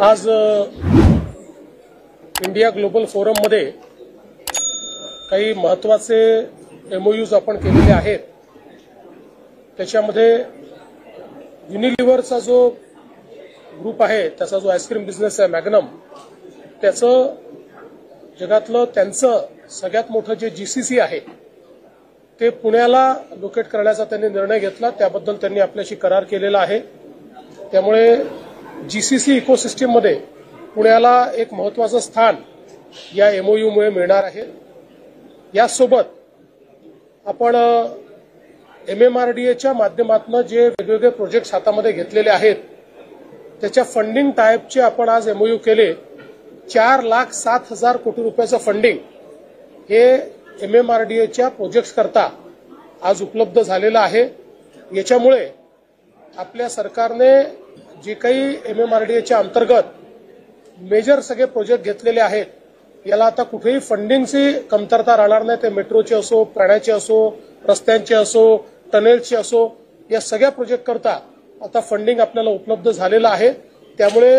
आज India global forum मध्ये काही महत्त्वाचे एमओयूज आपण केलेले आहेत। त्याच्यामध्ये युनिलिव्हरचा जो ग्रुप आहे, त्याचा जो आईस्क्रीम बिझनेस आहे मॅग्नम, त्याचं जगातलं त्यांचं सगळ्यात मोठं जे जीसीसी आहे ते पुण्याला लोकेट करण्याचा त्यांनी निर्णय घेतला। त्याबद्दल त्यांनी आपल्याशी करार केलेला आहे। त्यामुळे जीसीसी इकोसिस्टम मध्ये पुण्याला एक महत्त्वाचं स्थान या एमओयू मुळे मिळणार आहे। यासोबत आपण एमएमआरडीएच्या माध्यमातून जे वेगवेगळे प्रोजेक्ट्स हातामध्ये घेतलेले आहेत त्याच्या फंडिंग टाइपचे आपण आज एमओयू केले। 4,07,000 कोटी रुपयाचं फंडिंग हे एमएमआरडीएच्या प्रोजेक्ट्स करता आज उपलब्ध झालेलं आहे। याच्यामुळे आपल्या सरकारने जे काही एमएमआरडीएच्या अंतर्गत मेजर सगळे प्रोजेक्ट घेतलेले आहेत याला आता कुठेही फंडिंगची कमतरता राहणार नाही। ते मेट्रोचे असो, पाण्याचे असो, रस्त्यांचे असो, टनेल्सचे असो, या सगळ्या प्रोजेक्ट करता आता फंडिंग आपल्याला उपलब्ध झालेलं आहे। त्यामुळे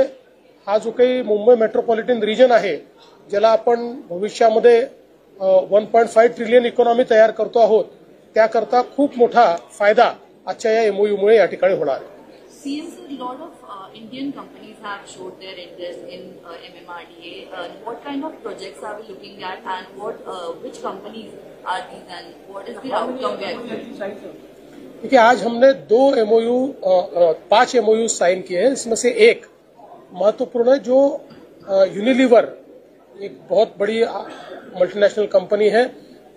हा जो काही मुंबई मेट्रोपॉलिटन रिजन आहे, ज्याला आपण भविष्यामध्ये 1.5 ट्रिलियन इकॉनॉमी तयार करतो आहोत, त्याकरता खूप मोठा फायदा आजच्या या एमओयू मुळे या ठिकाणी होणार आहे। lot of Indian companies have showed their interest in MMRDA. What kind of projects are we looking at, and which companies are these, and what is the outcome we are expecting? देखिए, आज हमने 5 MOU sign किए हैं। इसमें से एक महत्वपूर्ण है जो यूनिलीवर, एक बहुत बड़ी मल्टीनेशनल कंपनी है,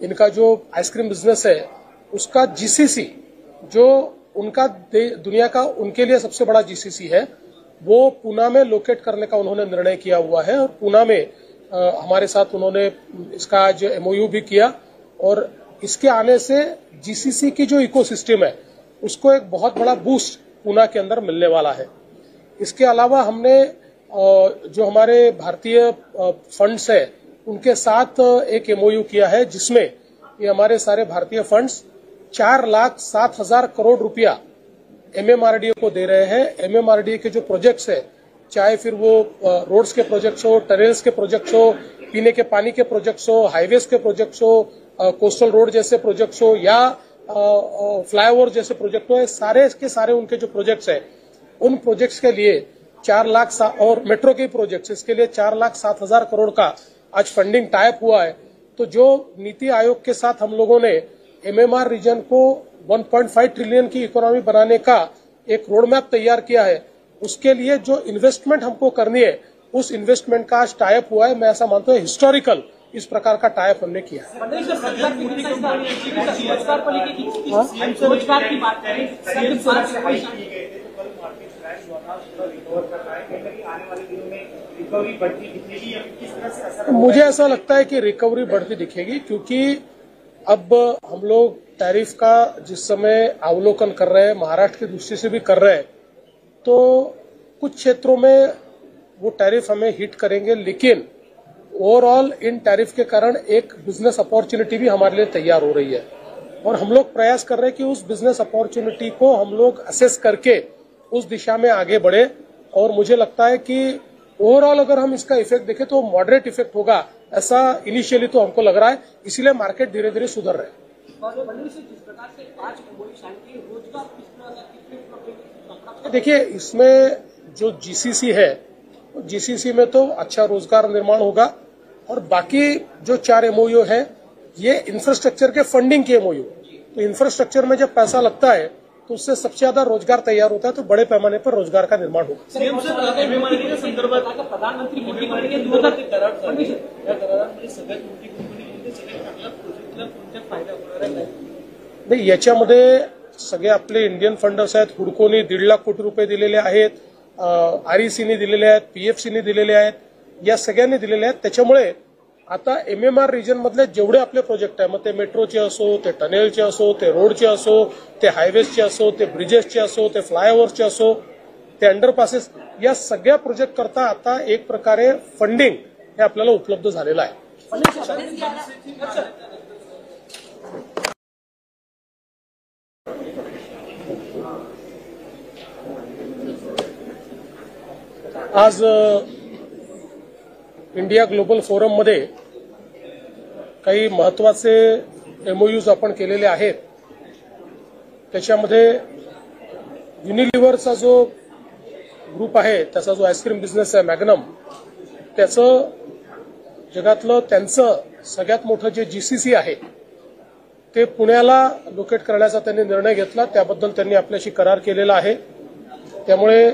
इनका जो आइसक्रीम बिजनेस है उसका जीसीसी, जो उनका दुनिया का उनके लिए सबसे बड़ा जीसीसी है, वो पूना में लोकेट करने का उन्होंने निर्णय किया हुआ है। और पूना में हमारे साथ उन्होंने इसका आज एमओयू भी किया और इसके आने से जीसीसी की जो इकोसिस्टम है उसको एक बहुत बड़ा बूस्ट पूना के अंदर मिलने वाला है। इसके अलावा हमने जो हमारे भारतीय फंड्स है उनके साथ एक एमओयू किया है, जिसमें ये हमारे सारे भारतीय फंड्स 4,07,000 करोड़ रुपया एमएमआरडीए को दे रहे हैं। एमएमआरडीए के जो प्रोजेक्ट्स है, चाहे फिर वो रोड्स के प्रोजेक्ट्स हो, टनेल्स के प्रोजेक्ट्स हो, पीने के पानी के प्रोजेक्ट्स हो, हाईवेज के प्रोजेक्ट्स हो, कोस्टल रोड जैसे प्रोजेक्ट्स हो, या फ्लाईओवर जैसे प्रोजेक्ट हो, सारे के सारे उनके जो प्रोजेक्ट्स है उन प्रोजेक्ट्स के लिए 4 लाख और मेट्रो के प्रोजेक्ट्स, इसके लिए 4,07,000 करोड़ का आज फंडिंग टाइप हुआ है। तो जो नीति आयोग के साथ हम लोगों ने एमएमआर रीजन को 1.5 ट्रिलियन की इकोनॉमी बनाने का एक रोड मैप तैयार किया है, उसके लिए जो इन्वेस्टमेंट हमको करनी है उस इन्वेस्टमेंट का आज टाइप हुआ है। मैं ऐसा मानता हूं हिस्टोरिकल इस प्रकार का टाइप हमने किया है। मुझे ऐसा लगता है कि रिकवरी बढ़ती दिखेगी, क्योंकि अब हम लोग टैरिफ का जिस समय अवलोकन कर रहे हैं, महाराष्ट्र की दृष्टि से भी कर रहे हैं, तो कुछ क्षेत्रों में वो टैरिफ हमें हिट करेंगे, लेकिन ओवरऑल इन टैरिफ के कारण एक बिजनेस अपॉर्चुनिटी भी हमारे लिए तैयार हो रही है। और हम लोग प्रयास कर रहे हैं कि उस बिजनेस अपॉर्चुनिटी को हम लोग असेस करके उस दिशा में आगे बढ़े। और मुझे लगता है कि ओवरऑल अगर हम इसका इफेक्ट देखें तो मॉडरेट इफेक्ट होगा, ऐसा इनिशियली तो हमको लग रहा है। इसीलिए मार्केट धीरे धीरे सुधर रहे हैं। देखिए, इसमें जो जीसीसी है, जीसीसी में तो अच्छा रोजगार निर्माण होगा, और बाकी जो 4 एमओयू है ये इंफ्रास्ट्रक्चर के फंडिंग के एमओयू। तो इंफ्रास्ट्रक्चर में जब पैसा लगता है तो उससे सबसे ज्यादा रोजगार तैयार होता है, तो बड़े पैमाने पर रोजगार का निर्माण होगा। प्रधानमंत्री मोदी नाही, याच्यामध्ये सगळे आपले इंडियन फंडर्स आहेत। हुडकोनी 1.5 लाख कोटी रुपये दिलेले आहेत, आरईसीनी दिलेले आहेत, पीएफसीनी दिलेले आहेत, या सगळ्यांनी दिलेले आहेत। त्याच्यामुळे आता एमएमआर रिजन मधले जेवढे आपले प्रोजेक्ट आहे, मग ते मेट्रोचे असो, ते टनेलचे असो, ते रोडचे असो, ते हायवेजचे असो, ते ब्रिजेसचे असो, ते फ्लायओव्हरचे असो, ते अंडरपासेस, या सगळ्या प्रोजेक्ट करता आता एक प्रकारे फंडिंग हे आपल्याला उपलब्ध झालेलं आहे। आज इंडिया ग्लोबल फोरम मध्ये काही महत्वाचे एमओयूज आपण केलेले आहेत. त्याच्यामध्ये युनिलिव्हरचा जो ग्रुप आहे, त्याचा जो आईस्क्रीम बिझनेस आहे मॅग्नम, त्याचं जगातलं त्यांचं सगळ्यात मोठं जे जीसीसी आहे ते पुण्याला लोकेट करण्याचा त्यांनी निर्णय घेतला. त्याबद्दल त्यांनी आपल्याशी करार केलेला आहे. त्यामुळे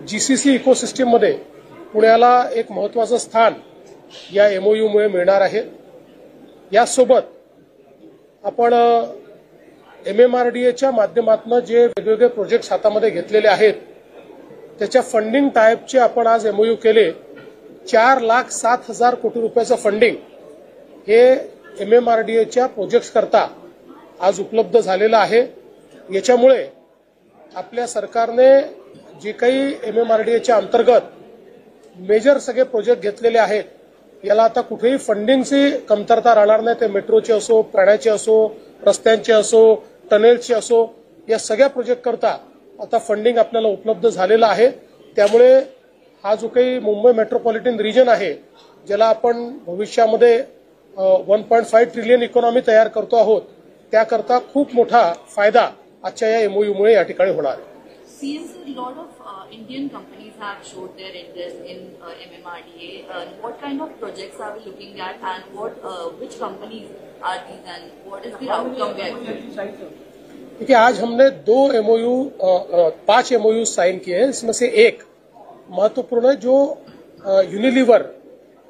जीसीसी इकोसिस्टीममध्ये पुण्याला एक महत्वाचं स्थान या एमओयूमुळे मिळणार आहे. यासोबत आपण MMRDAच्या माध्यमातून जे वेगवेगळे प्रोजेक्ट्स हातामध्ये घेतलेले आहेत त्याच्या फंडिंग टाईपचे आपण आज एमओयू केले. 4,07,000 कोटी रुपयाचं फंडिंग हे MMRDAच्या प्रोजेक्ट्स करता आज उपलब्ध झालेलं आहे. याच्यामुळे आपल्या सरकारने जे काही MMRDAच्या अंतर्गत मेजर सगळे प्रोजेक्ट घेतलेले आहेत याला आता कुठेही फंडिंगची कमतरता राहणार नाही. ते मेट्रोचे असो, पाण्याचे असो, रस्त्यांचे असो, टनेल्सचे असो, या सगळ्या प्रोजेक्ट करता आता फंडिंग आपल्याला उपलब्ध झालेलं आहे. त्यामुळे हा जो काही मुंबई मेट्रोपॉलिटन रिजन आहे, ज्याला आपण भविष्यामध्ये 1.5 ट्रिलियन इकॉनॉमी तयार करतो आहोत, त्याकरता खूप मोठा फायदा आजच्या या एमओयूमुळे या ठिकाणी होणार आहे. A lot of Indian companies have showed their interest in MMRDA. What kind of projects are we looking at, and which companies are these, and what is the outcome we are expecting? देखिए, आज हमने 5 MOU sign किए हैं. इसमें से एक महत्वपूर्ण है जो यूनिलीवर,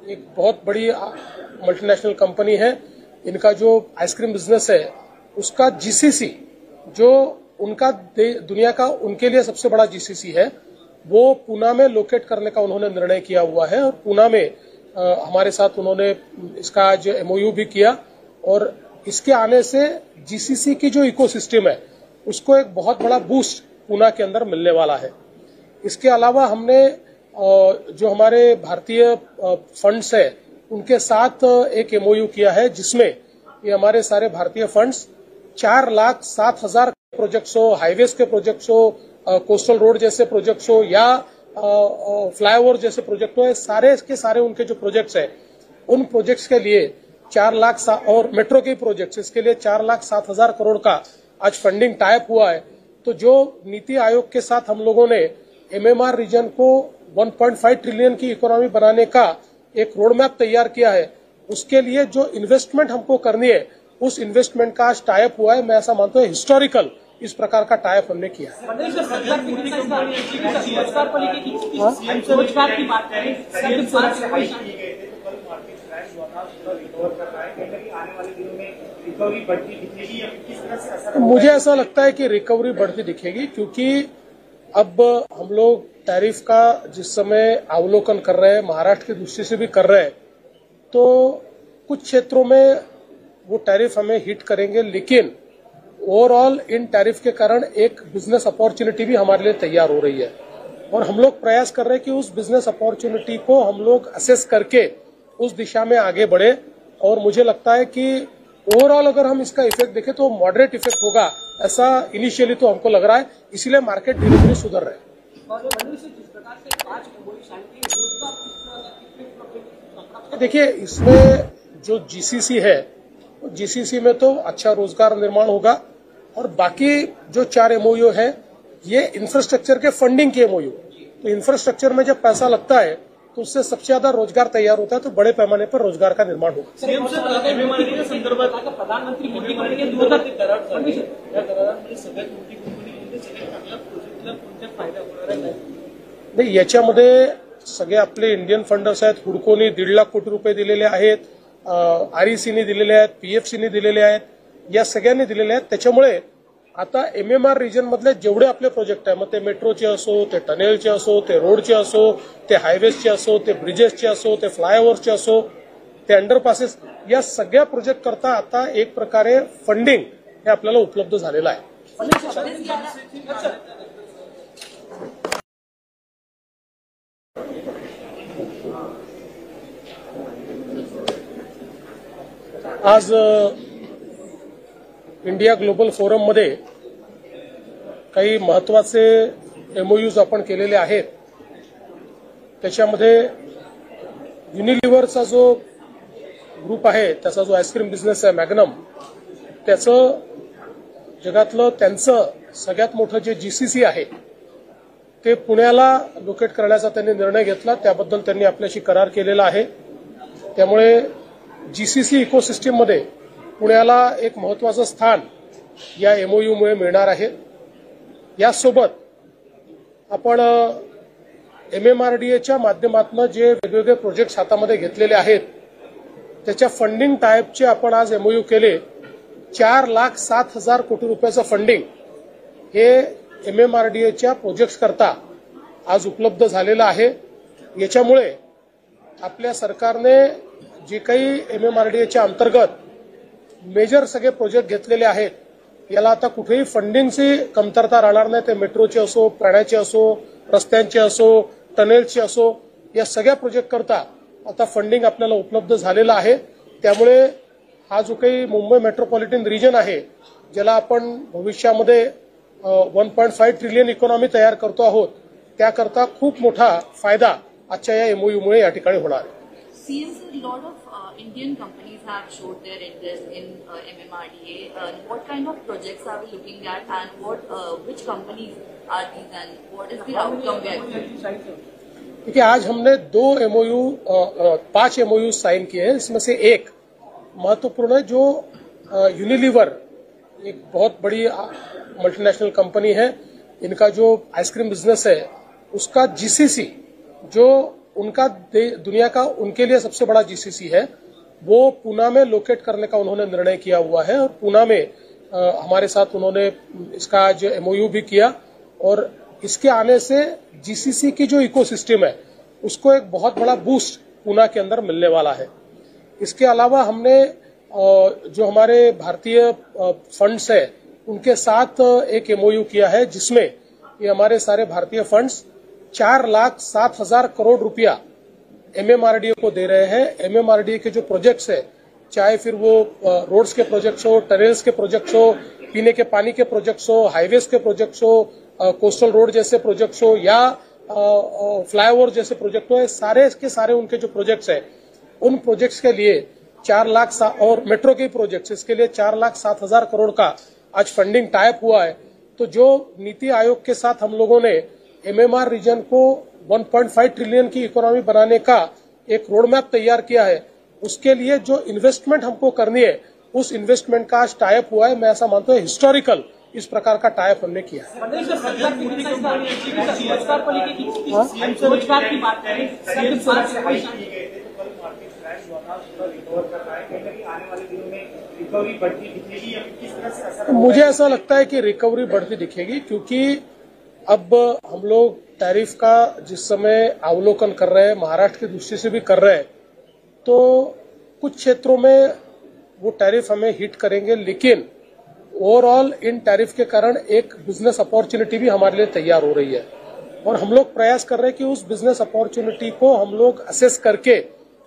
एक बहुत बड़ी मल्टीनेशनल कंपनी है. इनका जो आइसक्रीम बिजनेस है उसका जीसीसी, जो उनका दुनिया का उनके लिए सबसे बड़ा जीसीसी है, वो पूना में लोकेट करने का उन्होंने निर्णय किया हुआ है. और पूना में हमारे साथ उन्होंने इसका आज एमओयू भी किया. और इसके आने से जीसीसी की जो इकोसिस्टम है उसको एक बहुत बड़ा बूस्ट पूना के अंदर मिलने वाला है. इसके अलावा हमने जो हमारे भारतीय फंड्स है उनके साथ एक एमओयू किया है, जिसमें ये हमारे सारे भारतीय फंड्स 4,07,000 प्रोजेक्ट्स हो, हाईवेज के प्रोजेक्ट्स हो, कोस्टल रोड जैसे प्रोजेक्ट्स हो, या फ्लाईओवर जैसे प्रोजेक्ट हो, सारे के सारे उनके जो प्रोजेक्ट्स है उन प्रोजेक्ट्स के लिए 4 लाख और मेट्रो के प्रोजेक्ट्स, इसके लिए 4,07,000 करोड़ का आज फंडिंग टाइप हुआ है. तो जो नीति आयोग के साथ हम लोगों ने MMR रीजन को 1.5 ट्रिलियन की इकोनॉमी बनाने का एक रोड मैप तैयार किया है, उसके लिए जो इन्वेस्टमेंट हमको करनी है उस इन्वेस्टमेंट का आज टाइप हुआ है. मैं ऐसा मानता हूं हिस्टोरिकल इस प्रकार का टाइप हमने किया है. मुझे ऐसा लगता है कि रिकवरी बढ़ती दिखेगी, क्योंकि अब हम लोग टैरिफ का जिस समय अवलोकन कर रहे हैं, महाराष्ट्र की दृष्टि से भी कर रहे हैं, तो कुछ क्षेत्रों में वो टैरिफ हमें हिट करेंगे, लेकिन ओवरऑल इन टैरिफ के कारण एक बिजनेस अपॉर्चुनिटी भी हमारे लिए तैयार हो रही है. और हम लोग प्रयास कर रहे हैं कि उस बिजनेस अपॉर्चुनिटी को हम लोग असेस करके उस दिशा में आगे बढ़े. और मुझे लगता है कि ओवरऑल अगर हम इसका इफेक्ट देखें तो मॉडरेट इफेक्ट होगा, ऐसा इनिशियली तो हमको लग रहा है. इसीलिए मार्केट धीरे धीरे सुधर रहे हैं. देखिए, इसमें जो जीसीसी है, जीसीसी में तो अच्छा रोजगार निर्माण होगा. और बाकी जो 4 एमओयू है ये इंफ्रास्ट्रक्चर के फंडिंग के एमओयू. तो इंफ्रास्ट्रक्चर में जब पैसा लगता है तो उससे सबसे ज्यादा रोजगार तैयार होता है, तो बड़े पैमाने पर रोजगार का निर्माण होगा. प्रधानमंत्री मोदी नाही, याच्यामध्ये सगळे आपले इंडियन फंडर्स आहेत. हुडकोनी 1.5 लाख कोटी रुपये दिलेले आहेत, RECनी दिलेले आहेत, PFCनी दिलेले आहेत, या सगळ्यांनी दिलेले आहेत. त्याच्यामुळे आता MMR रिजन मधले जेवढे आपले प्रोजेक्ट आहे, मग ते मेट्रोचे असो, ते टनेलचे असो, ते रोडचे असो, ते हायवेजचे असो, ते ब्रिजेसचे असो, ते फ्लायओव्हरचे असो, ते अंडरपासेस, या सगळ्या प्रोजेक्ट करता आता एक प्रकारे फंडिंग हे आपल्याला उपलब्ध झालेलं आहे. आज इंडिया ग्लोबल फोरम मध्ये काही महत्वाचे MOUs आपण केलेले आहेत त्याच्यामध्ये युनिलिव्हरचा जो ग्रुप आहे त्याचा जो आईस्क्रीम बिझनेस आहे मॅग्नम त्याचं जगातलं त्यांचं सगळ्यात मोठं जे GCC आहे ते पुण्याला लोकेट करण्याचा त्यांनी निर्णय घेतला त्याबद्दल त्यांनी आपल्याशी करार केलेला आहे त्यामुळे GCC इकोसिस्टम मध्ये पुण्याला एक महत्त्वाचं स्थान या MOU मुळे मिळणार आहे यासोबत आपण MMRDAच्या माध्यमातून जे वेगवेगळे प्रोजेक्ट्स हातामध्ये घेतलेले आहेत त्याच्या फंडिंग टाइपचे आपण आज MOU केले 4,07,000 कोटी रुपयाचं फंडिंग हे MMRDAच्या प्रोजेक्ट्स करता आज उपलब्ध झालेलं आहे याच्यामुळे आपल्या सरकारने जे काही MMRDAच्या अंतर्गत मेजर सगळे प्रोजेक्ट घेतलेले आहेत याला आता कुठेही फंडिंगची कमतरता राहणार नाही ते मेट्रोचे असो पाण्याचे असो रस्त्यांचे असो टनेल्सचे असो या सगळ्या प्रोजेक्ट करता आता फंडिंग आपल्याला उपलब्ध झालेलं आहे त्यामुळे हा जो काही मुंबई मेट्रोपॉलिटन रिजन आहे ज्याला आपण भविष्यामध्ये 1.5 ट्रिलियन इकॉनॉमी तयार करतो आहोत त्याकरता खूप मोठा फायदा आजच्या या MOU मुळे या ठिकाणी होणार आहे Since a lot of Indian companies have showed their interest in MMRDA, what kind of projects are we looking at, and which companies are these, and what is the outcome we are getting? देखिए आज हमने 5 MOU sign किए हैं इसमें से एक महत्वपूर्ण है जो यूनिलीवर एक बहुत बड़ी मल्टीनेशनल कंपनी है इनका जो आइसक्रीम बिजनेस है उसका GCC जो उनका दुनिया का उनके लिए सबसे बड़ा GCC है वो पूना में लोकेट करने का उन्होंने निर्णय किया हुआ है और पूना में हमारे साथ उन्होंने इसका आज MOU भी किया और इसके आने से GCC की जो इकोसिस्टम है उसको एक बहुत बड़ा बूस्ट पूना के अंदर मिलने वाला है इसके अलावा हमने जो हमारे भारतीय फंड्स है उनके साथ एक MOU किया है जिसमें ये हमारे सारे भारतीय फंड्स 4,07,000 करोड़ रुपया MMRDA को दे रहे हैं MMRDA के जो प्रोजेक्ट्स है चाहे फिर वो रोड्स के प्रोजेक्ट्स हो टनेल्स के प्रोजेक्ट्स हो पीने के पानी के प्रोजेक्ट्स हो हाईवेज के प्रोजेक्ट्स हो कोस्टल रोड जैसे प्रोजेक्ट्स हो या फ्लाईओवर जैसे प्रोजेक्ट हो सारे के सारे उनके जो प्रोजेक्ट्स है उन प्रोजेक्ट्स के लिए 4 लाख और मेट्रो के प्रोजेक्ट्स इसके लिए 4,07,000 करोड़ का आज फंडिंग टाइप हुआ है तो जो नीति आयोग के साथ हम लोगों ने MMR रीजन को 1.5 ट्रिलियन की इकोनॉमी बनाने का एक रोड मैप तैयार किया है उसके लिए जो इन्वेस्टमेंट हमको करनी है उस इन्वेस्टमेंट का आज टाइप हुआ है मैं ऐसा मानता हूं हिस्टोरिकल इस प्रकार का टाइप हमने किया है मुझे ऐसा लगता है कि रिकवरी बढ़ती दिखेगी क्योंकि अब हम लोग टैरिफ का जिस समय अवलोकन कर रहे हैं महाराष्ट्र की दृष्टि से भी कर रहे हैं तो कुछ क्षेत्रों में वो टैरिफ हमें हिट करेंगे लेकिन ओवरऑल इन टैरिफ के कारण एक बिजनेस अपॉर्चुनिटी भी हमारे लिए तैयार हो रही है और हम लोग प्रयास कर रहे हैं कि उस बिजनेस अपॉर्चुनिटी को हम लोग असेस करके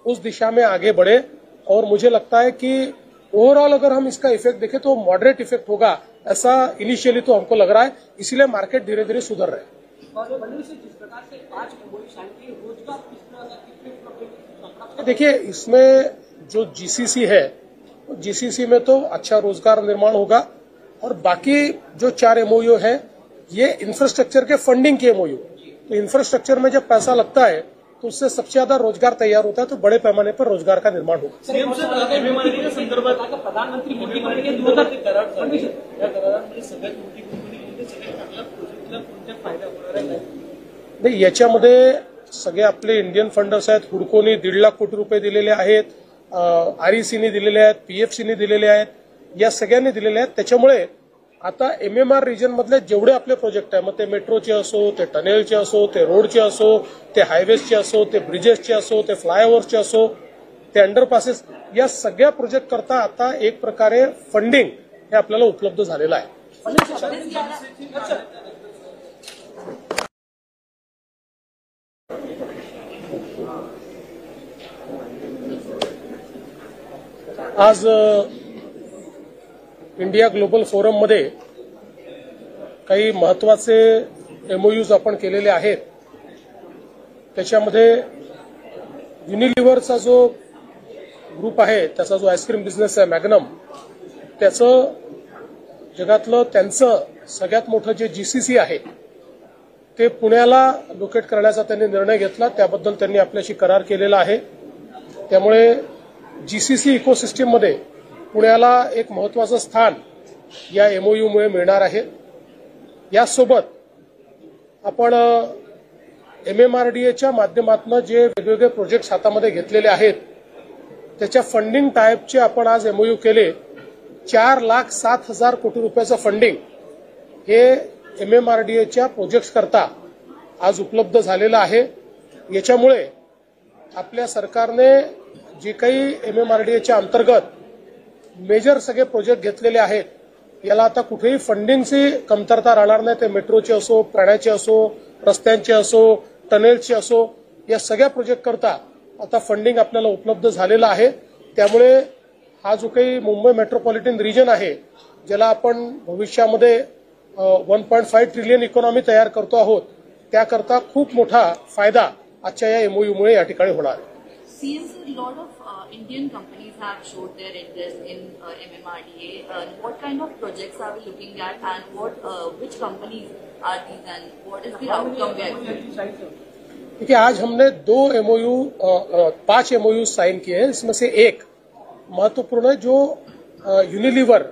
उस दिशा में आगे बढ़े और मुझे लगता है कि ओवरऑल अगर हम इसका इफेक्ट देखें तो मॉडरेट इफेक्ट होगा ऐसा इनिशियली तो हमको लग रहा है इसीलिए मार्केट धीरे धीरे सुधर रहे हैं देखिए इसमें जो GCC है GCC में तो अच्छा रोजगार निर्माण होगा और बाकी जो 4 MOU है ये इंफ्रास्ट्रक्चर के फंडिंग के MOU तो इंफ्रास्ट्रक्चर में जब पैसा लगता है तो उससे सबसे ज्यादा रोजगार तैयार होता है तो बड़े पैमाने पर रोजगार का निर्माण होगा नाही याच्यामध्ये सगळे आपले इंडियन फंडर्स आहेत हुडकोनी 1.5 लाख कोटी रुपये दिलेले आहेत RECनी दिलेले आहेत PFCनी दिलेले आहेत या सगळ्यांनी दिलेले आहेत त्याच्यामुळे आता MMR रिजन मधले जेवढे आपले प्रोजेक्ट आहे मग ते मेट्रोचे असो ते टनेलचे असो ते रोडचे असो ते हायवेजचे असो ते ब्रिजेसचे असो ते फ्लायओव्हरचे असो ते अंडरपासेस या सगळ्या प्रोजेक्ट करता आता एक प्रकारे फंडिंग हे आपल्याला उपलब्ध झालेलं आहे आज इंडिया ग्लोबल फोरम मध्ये काही महत्वाचे MOUs आपण केलेले आहेत त्याच्यामध्ये युनिलिव्हरचा जो ग्रुप आहे त्याचा जो आईस्क्रीम बिझनेस आहे मॅग्नम त्याचं जगातलं त्यांचं सगळ्यात मोठं जे GCC आहे ते पुण्याला लोकेट करण्याचा त्यांनी निर्णय घेतला त्याबद्दल त्यांनी आपल्याशी करार केलेला आहे त्यामुळे GCC इकोसिस्टम मध्ये पुण्याला एक महत्त्वाचं स्थान या MOU मुळे मिळणार आहे यासोबत आपण MMRDAच्या माध्यमातून जे वेगवेगळे प्रोजेक्ट्स हातामध्ये घेतलेले आहेत त्याच्या फंडिंग टाइपचे आपण आज MOU केले 4,07,000 कोटी रुपयाचं फंडिंग हे MMRDAच्या प्रोजेक्ट्स करता आज उपलब्ध झालेलं आहे याच्यामुळे आपल्या सरकारने जे काही MMRDAच्या अंतर्गत मेजर सगळे प्रोजेक्ट घेतलेले आहेत याला आता कुठेही फंडिंगची कमतरता राहणार नाही ते मेट्रोचे असो प्राण्याचे असो रस्त्यांचे असो टनेल्सचे असो या सगळ्या प्रोजेक्ट करता आता फंडिंग आपल्याला उपलब्ध झालेलं आहे त्यामुळे हा जो काही मुंबई मेट्रोपॉलिटन रिजन आहे ज्याला आपण भविष्यामध्ये 1.5 ट्रिलियन इकॉनॉमी तयार करतो आहोत त्याकरता खूप मोठा फायदा आजच्या या MOU मुळे या ठिकाणी होणार आहे Since a lot of Indian companies have showed their interest in MMRDA, what kind of projects are we looking at, and which companies are these, and what is the outcome we are expecting? देखिए आज हमने 5 MOU sign किए हैं इसमें से एक महत्वपूर्ण है जो यूनिलीवर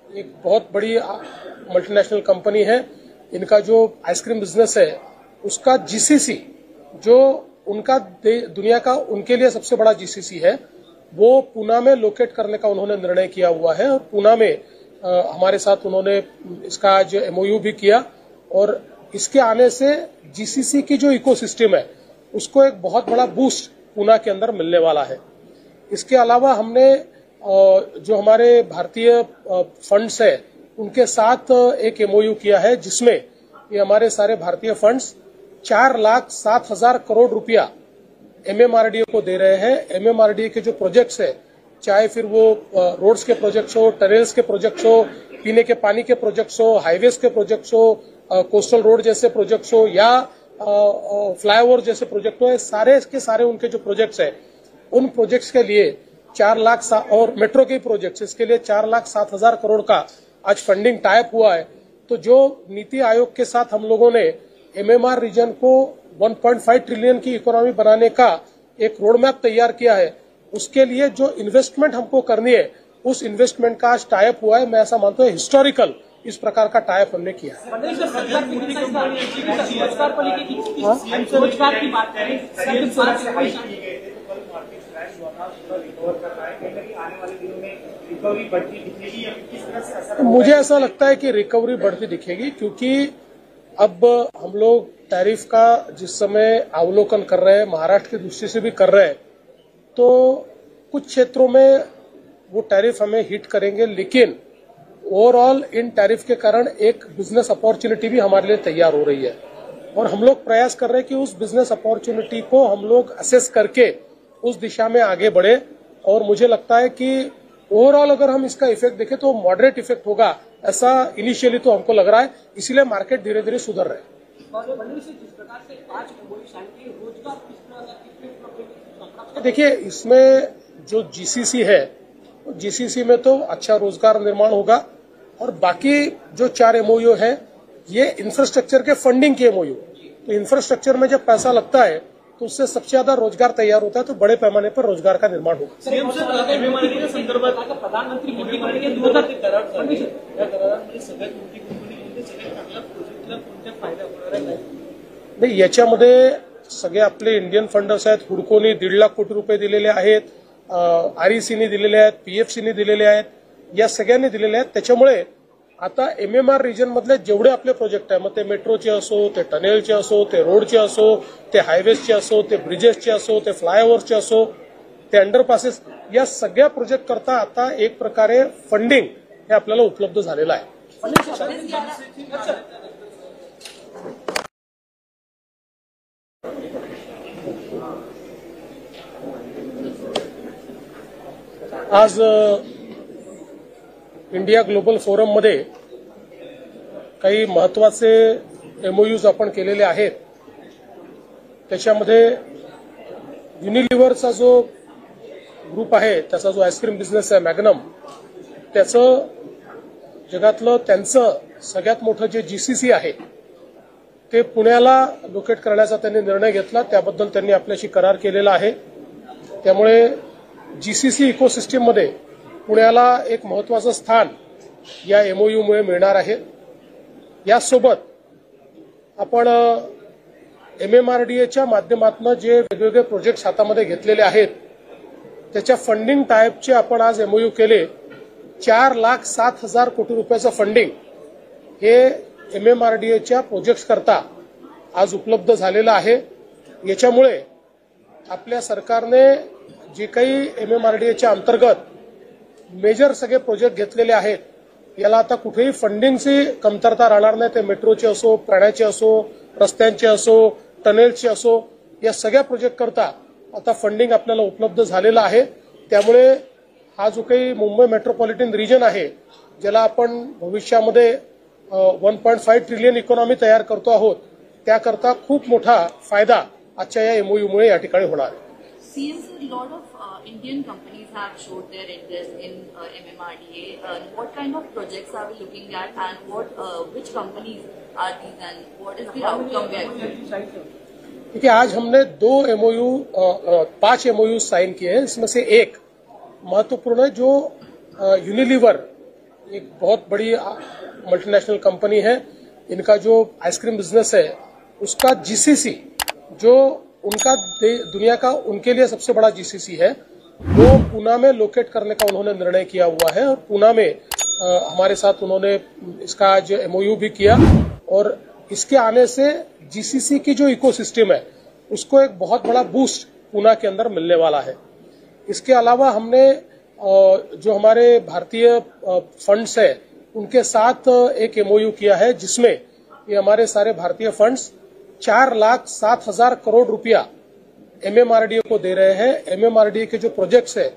एक बहुत बड़ी मल्टीनेशनल कंपनी है इनका जो आइसक्रीम बिजनेस है उसका GCC जो उनका दुनिया का उनके लिए सबसे बड़ा GCC है वो पूना में लोकेट करने का उन्होंने निर्णय किया हुआ है और पूना में हमारे साथ उन्होंने इसका आज MOU भी किया और इसके आने से GCC की जो इकोसिस्टम है उसको एक बहुत बड़ा बूस्ट पूना के अंदर मिलने वाला है इसके अलावा हमने जो हमारे भारतीय फंड्स है उनके साथ एक MOU किया है जिसमें ये हमारे सारे भारतीय फंड्स 4,07,000 करोड़ रुपया MMRDA को दे रहे हैं MMRDA के जो प्रोजेक्ट्स है चाहे फिर वो रोड्स के प्रोजेक्ट्स हो टनेल्स के प्रोजेक्ट्स हो पीने के पानी के प्रोजेक्ट्स हो हाईवेज के प्रोजेक्ट्स हो कोस्टल रोड जैसे प्रोजेक्ट्स हो या फ्लाईओवर जैसे प्रोजेक्ट हो सारे के सारे उनके जो प्रोजेक्ट्स है उन प्रोजेक्ट्स के लिए 4 लाख और मेट्रो के प्रोजेक्ट्स इसके लिए 4,07,000 करोड़ का आज फंडिंग टाइप हुआ है तो जो नीति आयोग के साथ हम लोगों ने MMR रीजन को 1.5 ट्रिलियन की इकोनॉमी बनाने का एक रोड मैप तैयार किया है उसके लिए जो इन्वेस्टमेंट हमको करनी है उस इन्वेस्टमेंट का आज टाइप हुआ है मैं ऐसा मानता हूं हिस्टोरिकल इस प्रकार का टाइप हमने किया है मुझे ऐसा लगता है कि रिकवरी बढ़ती दिखेगी क्योंकि अब हम लोग टैरिफ का जिस समय अवलोकन कर रहे हैं महाराष्ट्र की दृष्टि से भी कर रहे हैं तो कुछ क्षेत्रों में वो टैरिफ हमें हिट करेंगे लेकिन ओवरऑल इन टैरिफ के कारण एक बिजनेस अपॉर्चुनिटी भी हमारे लिए तैयार हो रही है और हम लोग प्रयास कर रहे हैं कि उस बिजनेस अपॉर्चुनिटी को हम लोग असेस करके उस दिशा में आगे बढ़े और मुझे लगता है कि ओवरऑल अगर हम इसका इफेक्ट देखें तो मॉडरेट इफेक्ट होगा ऐसा इनिशियली तो हमको लग रहा है इसीलिए मार्केट धीरे धीरे सुधर रहे हैं देखिए इसमें जो GCC है GCC में तो अच्छा रोजगार निर्माण होगा और बाकी जो 4 MOU है ये इंफ्रास्ट्रक्चर के फंडिंग के MOU तो इंफ्रास्ट्रक्चर में जब पैसा लगता है तो उससे सबसे ज्यादा रोजगार तैयार होता है तो बड़े पैमाने पर रोजगार का निर्माण होगा नाही याच्यामध्ये सगळे आपले इंडियन फंडर्स आहेत हुडकोनी 1.5 लाख कोटी रुपये दिलेले आहेत RECनी दिलेले आहेत PFCनी दिलेले आहेत या सगळ्यांनी दिलेले आहेत त्याच्यामुळे आता MMR रिजन मधले जेवढे आपले प्रोजेक्ट आहे मग ते मेट्रोचे असो ते टनेलचे असो ते रोडचे असो ते हायवेजचे असो ते ब्रिजेसचे असो ते फ्लायओव्हरचे असो ते अंडरपासेस या सगळ्या प्रोजेक्ट करता आता एक प्रकारे फंडिंग हे आपल्याला उपलब्ध झालेलं आहे आज इंडिया ग्लोबल फोरम मध्ये काही महत्वाचे MOUs आपण केलेले आहेत त्याच्यामध्ये युनिलिव्हरचा जो ग्रुप आहे, त्याचा जो आईस्क्रीम बिझनेस आहे मॅग्नम, त्याचं जगातलं त्यांचं सगळ्यात मोठं जे GCC आहे ते पुण्याला लोकेट करण्याचा त्यांनी निर्णय घेतला. त्याबद्दल त्यांनी आपल्याशी करार केलेला आहे. त्यामुळे GCC इकोसिस्टीम मध्ये पुण्याला एक महत्त्वाचं स्थान या MOU मुळे मिळणार आहे. यासोबत आपण MMRDAच्या माध्यमातून जे वेगवेगळे प्रोजेक्ट्स हातामध्ये घेतलेले आहेत त्याच्या फंडिंग टाईपचे आपण आज MOU केले. 4,07,000 कोटी रुपयाचं फंडिंग हे MMRDAच्या प्रोजेक्ट्स करता आज उपलब्ध झालेलं आहे. याच्यामुळे आपल्या सरकारने जे काही MMRDAच्या अंतर्गत मेजर सगळे प्रोजेक्ट घेतलेले आहेत याला आता कुठेही फंडिंगची कमतरता राहणार नाही. ते मेट्रोचे असो, प्राण्याचे असो, रस्त्यांचे असो, टनेल्सचे असो, या सगळ्या प्रोजेक्ट करता आता फंडिंग आपल्याला उपलब्ध झालेलं आहे. त्यामुळे हा जो काही मुंबई मेट्रोपॉलिटन रिजन आहे ज्याला आपण भविष्यामध्ये 1.5 ट्रिलियन इकॉनॉमी तयार करतो आहोत त्याकरता खूप मोठा फायदा आजच्या या MOU मुळे या ठिकाणी होणार आहे. Since a lot of Indian companies have showed their interest in MMRDA, what kind of projects are we looking at, and which companies are these, and what is the outcome we are expecting? देखिए, आज हमने 5 MOU sign किए हैं. इसमें से एक महत्वपूर्ण है जो यूनिलीवर, एक बहुत बड़ी मल्टीनेशनल कंपनी है. इनका जो आइसक्रीम बिजनेस है उसका GCC, जो उनका दुनिया का उनके लिए सबसे बड़ा GCC है, वो पूना में लोकेट करने का उन्होंने निर्णय किया हुआ है. और पूना में हमारे साथ उन्होंने इसका आज MOU भी किया. और इसके आने से GCC की जो इकोसिस्टम है उसको एक बहुत बड़ा बूस्ट पूना के अंदर मिलने वाला है. इसके अलावा हमने जो हमारे भारतीय फंड्स है उनके साथ एक MOU किया है जिसमें ये हमारे सारे भारतीय फंड्स 4,07,000 करोड़ रुपया MMRDA को दे रहे हैं. MMRDA के जो प्रोजेक्ट्स है,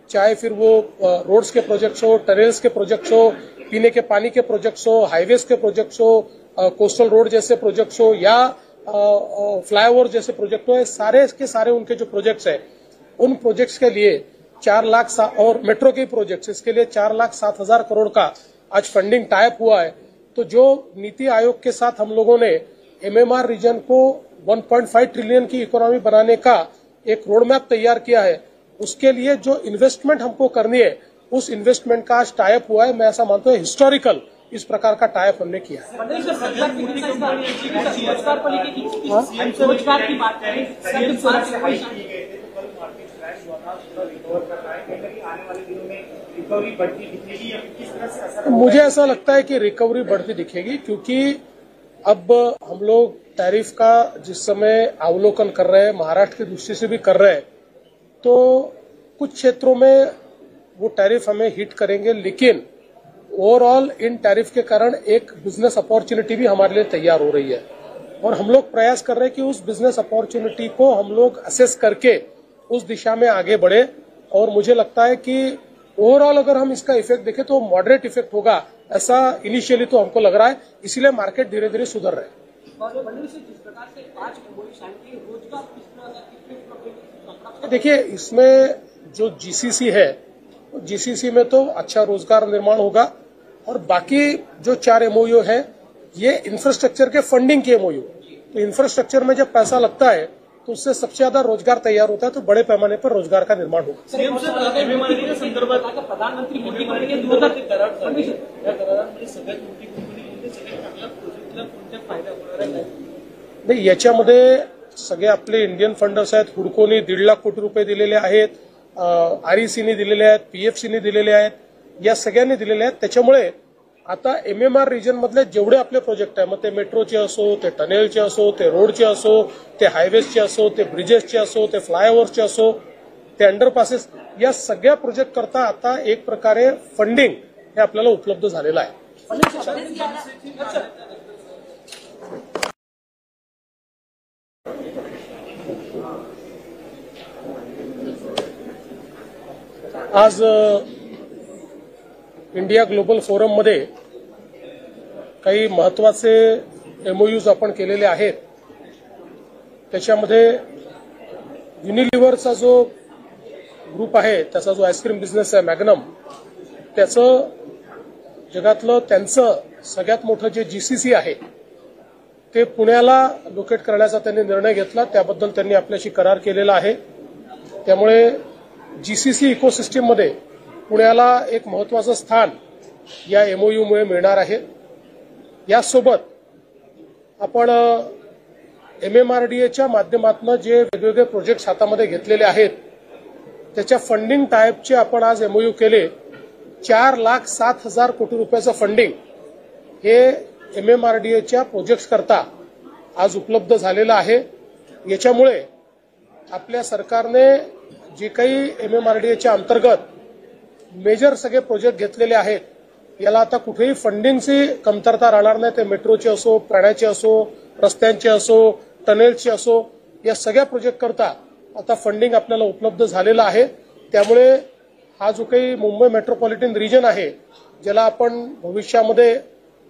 चाहे फिर वो रोड्स के प्रोजेक्ट्स हो, टनेल्स के प्रोजेक्ट्स हो, पीने के पानी के प्रोजेक्ट्स हो, हाईवेज के प्रोजेक्ट्स हो, कोस्टल रोड जैसे प्रोजेक्ट्स हो या फ्लाईओवर जैसे प्रोजेक्ट हो, सारे के सारे उनके जो प्रोजेक्ट्स है उन प्रोजेक्ट्स के लिए 4 लाख और मेट्रो के प्रोजेक्ट्स, इसके लिए 4,07,000 करोड़ का आज फंडिंग टाइप हुआ है. तो जो नीति आयोग के साथ हम लोगों ने MMR रीजन को 1.5 ट्रिलियन की इकोनॉमी बनाने का एक रोड मैप तैयार किया है, उसके लिए जो इन्वेस्टमेंट हमको करनी है उस इन्वेस्टमेंट का आज टाइप हुआ है. मैं ऐसा मानता हूं हिस्टोरिकल इस प्रकार का टाइप हमने किया है. मुझे ऐसा लगता है कि रिकवरी बढ़ती दिखेगी, क्योंकि अब हम लोग टैरिफ का जिस समय अवलोकन कर रहे हैं, महाराष्ट्र की दृष्टि से भी कर रहे हैं, तो कुछ क्षेत्रों में वो टैरिफ हमें हिट करेंगे, लेकिन ओवरऑल इन टैरिफ के कारण एक बिजनेस अपॉर्चुनिटी भी हमारे लिए तैयार हो रही है. और हम लोग प्रयास कर रहे हैं कि उस बिजनेस अपॉर्चुनिटी को हम लोग असेस करके उस दिशा में आगे बढ़े. और मुझे लगता है कि ओवरऑल अगर हम इसका इफेक्ट देखें तो मॉडरेट इफेक्ट होगा, ऐसा इनिशियली तो हमको लग रहा है. इसीलिए मार्केट धीरे धीरे सुधर रहे हैं. देखिए, इसमें जो GCC है, GCC में तो अच्छा रोजगार निर्माण होगा. और बाकी जो 4 MOU है ये इंफ्रास्ट्रक्चर के फंडिंग के MOU. तो इंफ्रास्ट्रक्चर में जब पैसा लगता है तो उससे सबसे ज्यादा रोजगार तैयार होता है, तो बड़े पैमाने पर रोजगार का निर्माण होगा. प्रधानमंत्री मोदी नाही, याच्यामध्ये सगळे आपले इंडियन फंडर्स आहेत. हुडकोनी 1.5 लाख कोटी रुपये दिलेले आहेत, RECनी दिलेले आहेत, PFCनी दिलेले आहेत, या सगळ्यांनी दिलेले आहेत. त्याच्यामुळे आता MMR रिजन मधले जेवढे आपले प्रोजेक्ट आहे, मग ते मेट्रोचे असो, ते टनेलचे असो, ते रोडचे असो, ते हायवेजचे असो, ते ब्रिजेसचे असो, ते फ्लायओव्हरचे असो, ते अंडरपासेस, या सगळ्या प्रोजेक्ट करता आता एक प्रकारे फंडिंग हे आपल्याला उपलब्ध झालेलं आहे. आज इंडिया ग्लोबल फोरम मध्ये काही महत्वाचे MOUs आपण केलेले आहेत त्याच्यामध्ये युनिलिव्हरचा जो ग्रुप आहे त्याचा जो आईस्क्रीम बिझनेस आहे मॅग्नम त्याचं जगातलं त्यांचं सगळ्यात मोठं जे GCC आहे ते पुण्याला लोकेट करण्याचा त्यांनी निर्णय घेतला त्याबद्दल त्यांनी आपल्याशी करार केलेला आहे त्यामुळे GCC इकोसिस्टम मध्ये पुण्याला एक महत्त्वाचं स्थान या MOU मुळे मिळणार आहे यासोबत आपण MMRDAच्या माध्यमातून जे वेगवेगळे प्रोजेक्ट्स हातामध्ये घेतलेले आहेत त्याच्या फंडिंग टाइपचे आपण आज MOU केले 4,07,000 कोटी रुपयाचं फंडिंग हे MMRDAच्या प्रोजेक्ट्स करता आज उपलब्ध झालेलं आहे याच्यामुळे आपल्या सरकारने जे काही MMRDAच्या अंतर्गत मेजर सगळे प्रोजेक्ट घेतलेले आहेत याला आता कुठेही फंडिंगची कमतरता राहणार नाही ते मेट्रोचे असो पाण्याचे असो रस्त्यांचे असो टनेलचे असो या सगळ्या प्रोजेक्ट करता आता फंडिंग आपल्याला उपलब्ध झालेलं आहे त्यामुळे हा जो काही मुंबई मेट्रोपॉलिटन रिजन आहे ज्याला आपण भविष्यामध्ये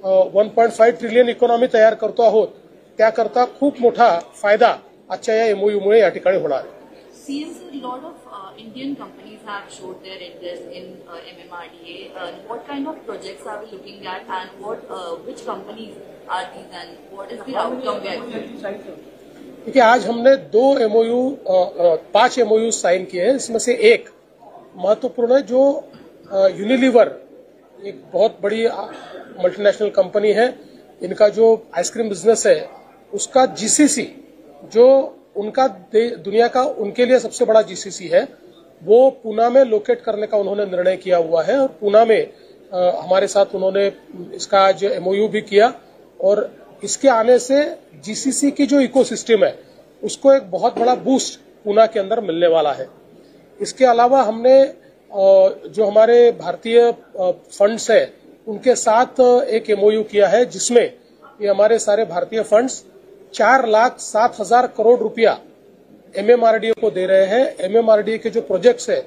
1.5 ट्रिलियन इकॉनॉमी तयार करतो आहोत त्याकरता खूप मोठा फायदा आजच्या या MOU मुळे या ठिकाणी होणार आहे Seems a lot of Indian companies have showed their interest in MMRDA. What kind of projects are we looking at, and which companies are these, and what is the outcome we are expecting? देखिए आज हमने 5 MOU sign किए हैं इसमें से एक महत्वपूर्ण है जो यूनिलीवर एक बहुत बड़ी मल्टीनेशनल कंपनी है इनका जो आइसक्रीम बिजनेस है उसका GCC जो उनका दुनिया का उनके लिए सबसे बड़ा GCC है वो पूना में लोकेट करने का उन्होंने निर्णय किया हुआ है और पूना में हमारे साथ उन्होंने इसका आज MOU भी किया और इसके आने से GCC की जो इकोसिस्टम है उसको एक बहुत बड़ा बूस्ट पूना के अंदर मिलने वाला है इसके अलावा हमने जो हमारे भारतीय फंड्स है उनके साथ एक MOU किया है जिसमें ये हमारे सारे भारतीय फंड्स 4,07,000 करोड़ रुपया MMRDA को दे रहे हैं MMRDA के जो प्रोजेक्ट्स है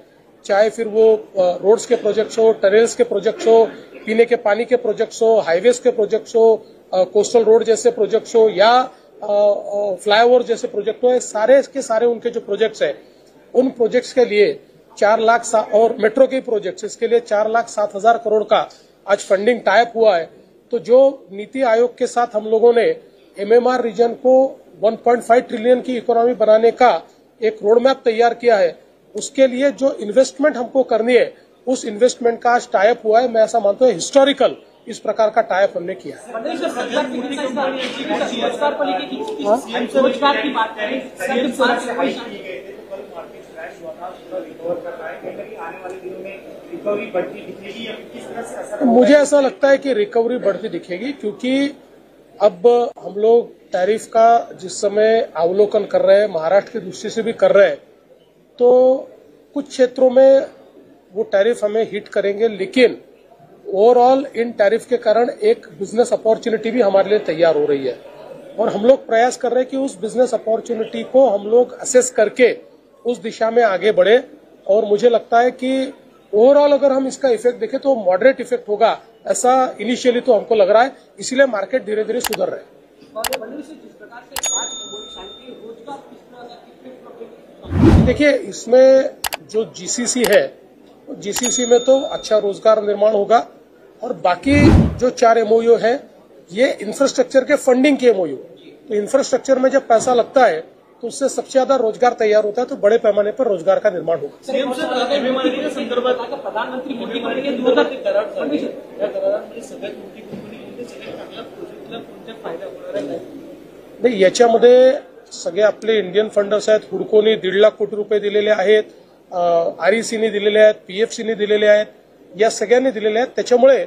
चाहे फिर वो रोड्स के प्रोजेक्ट्स हो टनेल्स के प्रोजेक्ट्स हो पीने के पानी के प्रोजेक्ट्स हो हाईवेज के प्रोजेक्ट्स हो कोस्टल रोड जैसे प्रोजेक्ट्स हो या फ्लाईओवर जैसे प्रोजेक्ट हो सारे के सारे उनके जो प्रोजेक्ट्स है उन प्रोजेक्ट्स के लिए 4 लाख और मेट्रो के प्रोजेक्ट्स इसके लिए 4,07,000 करोड़ का आज फंडिंग टाइप हुआ है तो जो नीति आयोग के साथ हम लोगों ने MMR रीजन को 1.5 ट्रिलियन की इकोनॉमी बनाने का एक रोड मैप तैयार किया है उसके लिए जो इन्वेस्टमेंट हमको करनी है उस इन्वेस्टमेंट का आज टाइप हुआ है मैं ऐसा मानता हूं हिस्टोरिकल इस प्रकार का टाइप हमने किया है मुझे ऐसा लगता है कि रिकवरी बढ़ती दिखेगी क्योंकि अब हम लोग टैरिफ का जिस समय अवलोकन कर रहे हैं महाराष्ट्र की दृष्टि से भी कर रहे हैं तो कुछ क्षेत्रों में वो टैरिफ हमें हिट करेंगे लेकिन ओवरऑल इन टैरिफ के कारण एक बिजनेस अपॉर्चुनिटी भी हमारे लिए तैयार हो रही है और हम लोग प्रयास कर रहे हैं कि उस बिजनेस अपॉर्चुनिटी को हम लोग असेस करके उस दिशा में आगे बढ़े और मुझे लगता है कि ओवरऑल अगर हम इसका इफेक्ट देखें तो मॉडरेट इफेक्ट होगा ऐसा इनिशियली तो हमको लग रहा है इसीलिए मार्केट धीरे धीरे सुधर रहे हैं देखिए इसमें जो GCC है GCC में तो अच्छा रोजगार निर्माण होगा और बाकी जो 4 MOU है ये इंफ्रास्ट्रक्चर के फंडिंग के MOU तो इंफ्रास्ट्रक्चर में जब पैसा लगता है तो उससे सबसे ज्यादा रोजगार तैयार होता है तो बड़े पैमाने पर रोजगार का निर्माण होगा प्रधानमंत्री मोदी नाही याच्यामध्ये सगळे आपले इंडियन फंडर्स आहेत हुडकोनी 1.5 लाख कोटी रुपये दिलेले आहेत RECने दिलेले आहेत PFCने दिलेले आहेत या सगळ्यांनी दिलेले आहेत त्याच्यामुळे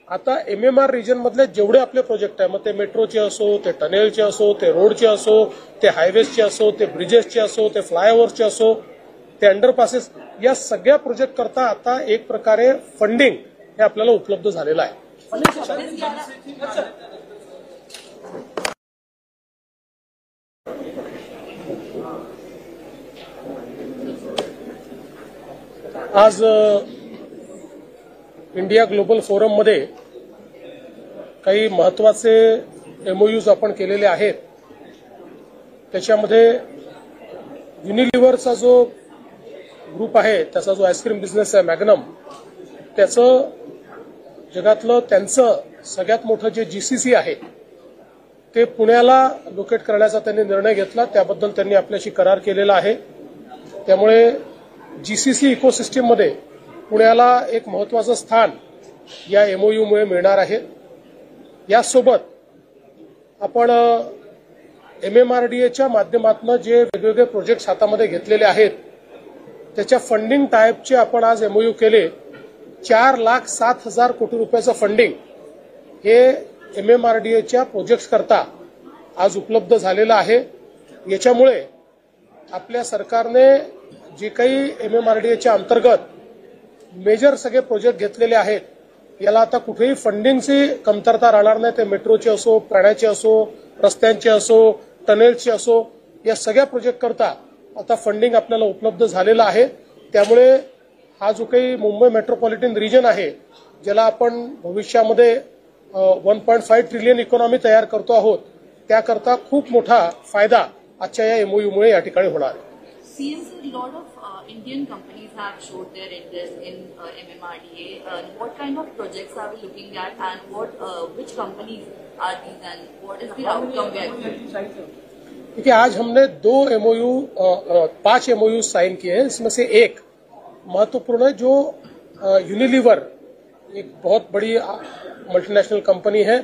आता MMR रिजन मधले जेवढे आपले प्रोजेक्ट आहे मग ते मेट्रोचे असो ते टनेलचे असो ते रोडचे असो ते हायवेजचे असो ते ब्रिजेसचे असो ते फ्लायओव्हरचे असो ते अंडरपासेस या सगळ्या प्रोजेक्ट करता आता एक प्रकारे फंडिंग हे आपल्याला उपलब्ध झालेलं आहे आज इंडिया ग्लोबल फोरम मध्ये काही महत्वाचे MOUs आपण केलेले आहेत त्याच्यामध्ये युनिलिव्हरचा जो ग्रुप आहे, त्याचा जो आईस्क्रीम बिझनेस आहे मॅग्नम, त्याचं जगातलं त्यांचं सगळ्यात मोठं जे GCC आहे ते पुण्याला लोकेट करण्याचा त्यांनी निर्णय घेतला. त्याबद्दल त्यांनी आपल्याशी करार केलेला आहे. त्यामुळे GCC इकोसिस्टीममध्ये पुण्याला एक महत्त्वाचं स्थान या MOU मुळे मिळणार आहे. यासोबत आपण MMRDAच्या माध्यमातून जे वेगवेगळे प्रोजेक्ट्स हातामध्ये घेतलेले आहेत त्याच्या फंडिंग टाईपचे आपण आज MOU केले. 4,07,000 कोटी रुपयाचं फंडिंग हे MMRDAच्या प्रोजेक्ट्स करता आज उपलब्ध झालेलं आहे. याच्यामुळे आपल्या सरकारने जे काही MMRDAच्या अंतर्गत मेजर सगळे प्रोजेक्ट घेतलेले आहेत याला आता कुठेही फंडिंगची कमतरता राहणार नाही. ते मेट्रोचे असो, पाण्याचे असो, रस्त्यांचे असो, टनेल्सचे असो, या सगळ्या प्रोजेक्ट करता आता फंडिंग आपल्याला उपलब्ध झालेलं आहे. त्यामुळे हा जो काही मुंबई मेट्रोपॉलिटन रिजन आहे ज्याला आपण भविष्यामध्ये 1.5 ट्रिलियन इकॉनॉमी तयार करतो आहोत त्याकरता खूप मोठा फायदा आजच्या या MOU मुळे या ठिकाणी होणार आहे. Seems a lot of Indian companies have showed their interest in MMRDA. What kind of projects are we looking at, and which companies are these, and what is the outcome we are expecting? देखिए, आज हमने 5 MOU sign किए हैं. इसमें से एक महत्वपूर्ण है जो यूनिलीवर, एक बहुत बड़ी मल्टीनेशनल कंपनी है.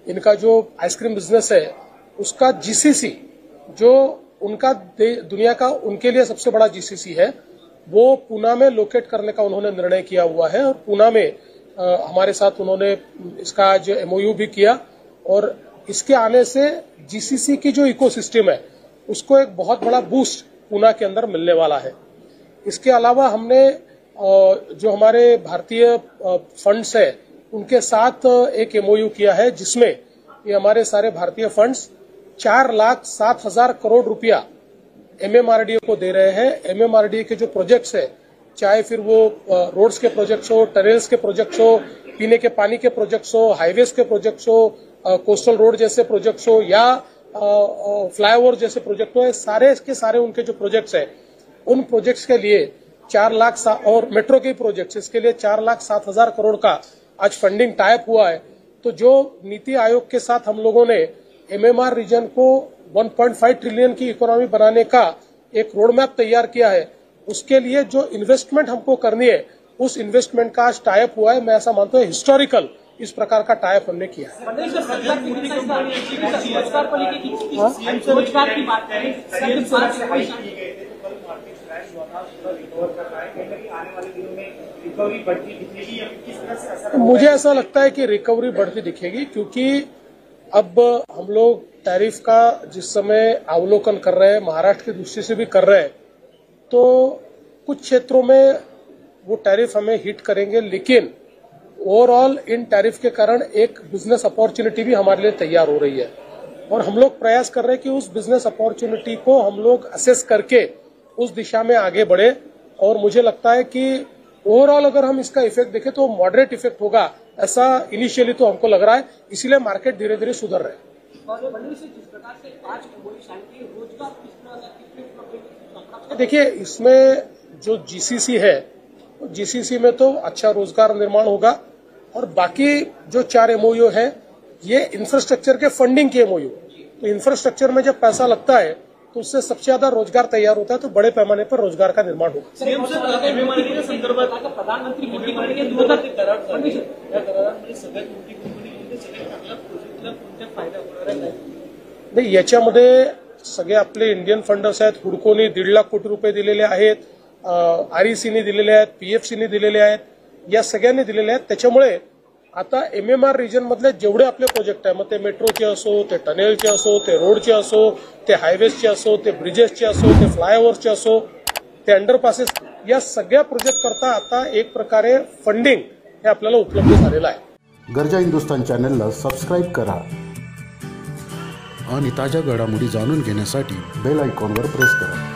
इनका जो आइसक्रीम बिजनेस है उसका GCC जो उनका दुनिया का उनके लिए सबसे बड़ा GCC है वो पूना में लोकेट करने का उन्होंने निर्णय किया हुआ है. और पूना में हमारे साथ उन्होंने इसका आज MOU भी किया. और इसके आने से GCC की जो इकोसिस्टम है उसको एक बहुत बड़ा बूस्ट पूना के अंदर मिलने वाला है. इसके अलावा हमने जो हमारे भारतीय फंड्स है उनके साथ एक MOU किया है जिसमें ये हमारे सारे भारतीय फंड्स 4,07,000 करोड़ रुपया MMRDA को दे रहे हैं. MMRDA के जो प्रोजेक्ट्स है, चाहे फिर वो रोड्स के प्रोजेक्ट्स हो, टनल्स के प्रोजेक्ट्स हो, पीने के पानी के प्रोजेक्ट्स हो, हाईवेज के प्रोजेक्ट्स हो, कोस्टल रोड जैसे प्रोजेक्ट्स हो या फ्लाईओवर जैसे प्रोजेक्ट हो, सारे के सारे उनके जो प्रोजेक्ट्स है उन प्रोजेक्ट्स के लिए 4 लाख और मेट्रो के प्रोजेक्ट्स इसके लिए 4,07,000 करोड़ का आज फंडिंग टाइप हुआ है. तो जो नीति आयोग के साथ हम लोगों ने MMR रीजन को 1.5 ट्रिलियन की इकोनॉमी बनाने का एक रोड मैप तैयार किया है, उसके लिए जो इन्वेस्टमेंट हमको करनी है उस इन्वेस्टमेंट का आज टाइप हुआ है. मैं ऐसा मानता हूं हिस्टोरिकल इस प्रकार का टाइप हमने किया है. मुझे ऐसा लगता है कि रिकवरी बढ़ती दिखेगी क्योंकि अब हम लोग टैरिफ का जिस समय अवलोकन कर रहे हैं, महाराष्ट्र की दृष्टि से भी कर रहे हैं, तो कुछ क्षेत्रों में वो टैरिफ हमें हिट करेंगे. लेकिन ओवरऑल इन टैरिफ के कारण एक बिजनेस अपॉर्चुनिटी भी हमारे लिए तैयार हो रही है और हम लोग प्रयास कर रहे हैं कि उस बिजनेस अपॉर्चुनिटी को हम लोग असेस करके उस दिशा में आगे बढ़े. और मुझे लगता है कि ओवरऑल अगर हम इसका इफेक्ट देखें तो मॉडरेट इफेक्ट होगा, ऐसा इनिशियली तो हमको लग रहा है. इसीलिए मार्केट धीरे धीरे सुधर रहे हैं. देखिए, इसमें जो GCC है GCC में तो अच्छा रोजगार निर्माण होगा और बाकी जो 4 MOU है ये इंफ्रास्ट्रक्चर के फंडिंग के MOU. तो इंफ्रास्ट्रक्चर में जब पैसा लगता है तो उससे सबसे ज्यादा रोजगार तैयार होता है, तो बड़े पैमाने पर रोजगार का निर्माण होगा. नाही, याच्यामध्ये सगळे आपले इंडियन फंडर्स आहेत. हुडकोनी 1.5 लाख कोटी रुपये दिलेले आहेत, RECने दिलेले आहेत, PFCने दिलेले आहेत, या सगळ्यांनी दिलेले आहेत. त्याच्यामुळे आता MMR रिजन मधले जेवढे आपले प्रोजेक्ट आहे, मग ते मेट्रोचे असो, ते टनेलचे असो, ते रोडचे असो, ते हायवेजचे असो, ते ब्रिजेसचे असो, ते फ्लायओव्हरचे असो, ते अंडरपासेस, या सगळ्या प्रोजेक्ट करता आता एक प्रकारे फंडिंग हे आपल्याला उपलब्ध झालेलं आहे. गरजा हिंदुस्तान चॅनलला सबस्क्राईब करा आणि ताज्या घडामोडी जाणून घेण्यासाठी बेल आयकॉनवर प्रेस करा.